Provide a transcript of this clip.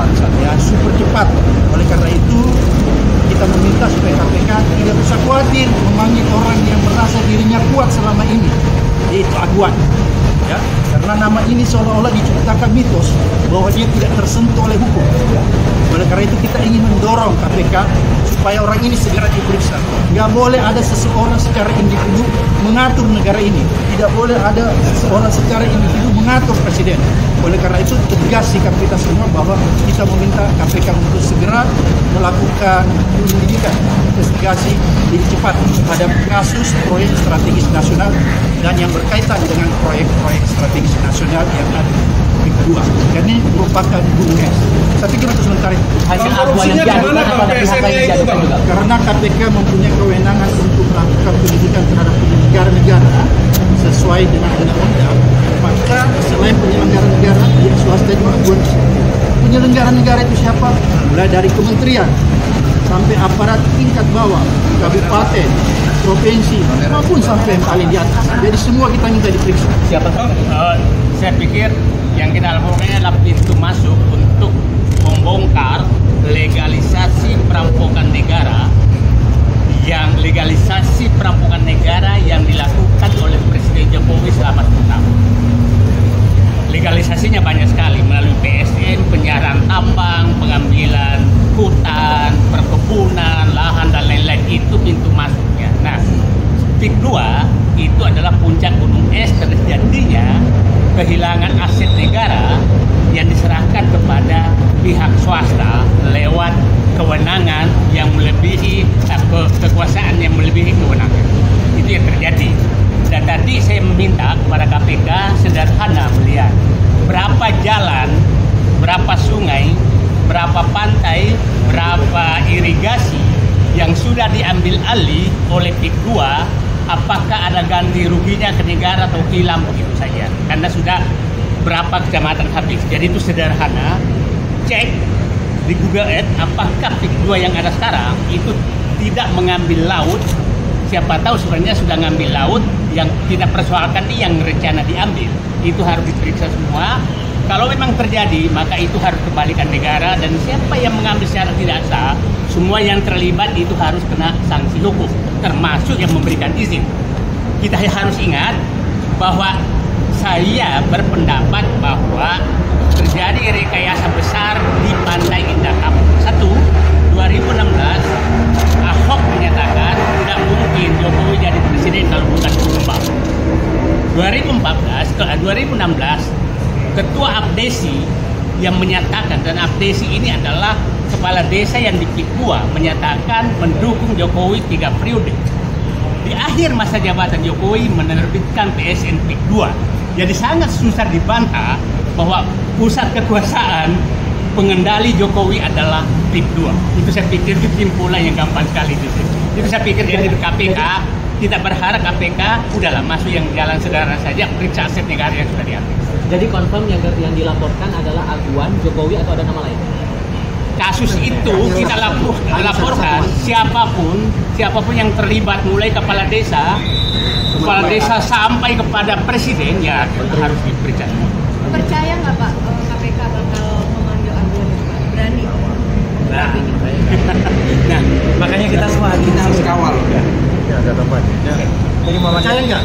bangsa, ya, super cepat. Oleh karena itu kita meminta supaya KPK tidak usah khawatir memanggil orang yang merasa dirinya kuat selama ini, yaitu aguan. Ya, karena nama ini seolah-olah diciptakan mitos bahwa dia tidak tersentuh oleh hukum. Oleh karena itu kita ingin mendorong KPK supaya orang ini segera diperiksa. Nggak boleh ada seseorang secara individu mengatur negara ini. Tidak boleh ada seseorang secara individu mengatur presiden. Oleh karena itu tegas sikap kita semua bahwa kita meminta KPK untuk segera melakukan penyelidikan, investigasi lebih cepat terhadap kasus proyek strategis nasional dan yang berkaitan dengan proyek-proyek strategis nasional yang ada di kedua. Dan ini merupakan gunung es. Saya pikir untuk sementara itu. Hasil aduan yang diadukan kepada pihak lain diadukan juga. Karena KPK mempunyai kewenangan untuk melakukan penyidikan terhadap penyelenggara-negara sesuai dengan undang-undang, maka selain penyelenggara negara, pihak swasta juga aduan. Penyelenggara negara itu siapa? Mulai dari kementerian sampai aparat tingkat bawah, kabupaten, provinsi, maupun sampai yang paling di atas. Jadi semua kita minta diperiksa. Siapa? Saya pikir yang kita lakukan adalah pintu masuk untuk membongkar legalisasi perampokan negara yang dilakukan oleh Presiden Jokowi selama 10 tahun. Legalisasinya banyak sekali melalui PSN, penyiaran tambang, pengambilan hutan, perkebunan, lahan dan lain-lain. Itu pintu masuknya. Nah, PIK 2 itu adalah puncak gunung es terjadinya kehilangan aset negara yang diserahkan kepada pihak swasta lewat kewenangan yang melebihi kekuasaan yang melebihi kewenangan. Itu yang terjadi. Dan tadi saya meminta kepada KPK sederhana melihat berapa jalan, berapa sungai, berapa pantai, berapa irigasi yang sudah diambil alih oleh PIK 2. Apakah ada ganti ruginya ke negara atau hilang begitu saja? Karena sudah berapa kecamatan habis. Jadi itu sederhana. Cek di Google Earth apakah PIK 2 yang ada sekarang itu tidak mengambil laut. Siapa tahu sebenarnya sudah ngambil laut, yang kita persoalkan ini yang rencana diambil. Itu harus diperiksa semua. Kalau memang terjadi, maka itu harus kembalikan negara, dan siapa yang mengambil secara tidak sah, semua yang terlibat itu harus kena sanksi hukum, termasuk yang memberikan izin. Kita harus ingat bahwa saya berpendapat bahwa terjadi rekayasa besar di Pantai Indah Kapuk. 2016 Ahok menyatakan tidak mungkin Jokowi jadi presiden kalau bukan pengembang. 2016 Ketua Abdesi yang menyatakan, dan Abdesi ini adalah kepala desa yang di PIK 2, menyatakan mendukung Jokowi 3 periode. Di akhir masa jabatan Jokowi menerbitkan PSN PIK 2. Jadi sangat susah dibantah bahwa pusat kekuasaan pengendali Jokowi adalah PIK 2. Itu saya pikir kesimpulan yang gampang sekali itu. Itu saya pikir dari KPK, kita berharap KPK udahlah masuk yang jalan sederhana saja, periksa aset negara yang sudah diambil. Jadi confirm yang dilaporkan adalah aduan Jokowi atau ada nama lain? Kasus itu kita laporkan siapapun yang terlibat, mulai kepala desa sampai kepada presiden, ya harus diperiksa. Percaya nggak Pak KPK bakal memanggil aduan itu, Pak? Berani? Nah, makanya kita semua harus kawal. Ya, ada tambahan. Jadi percaya nggak?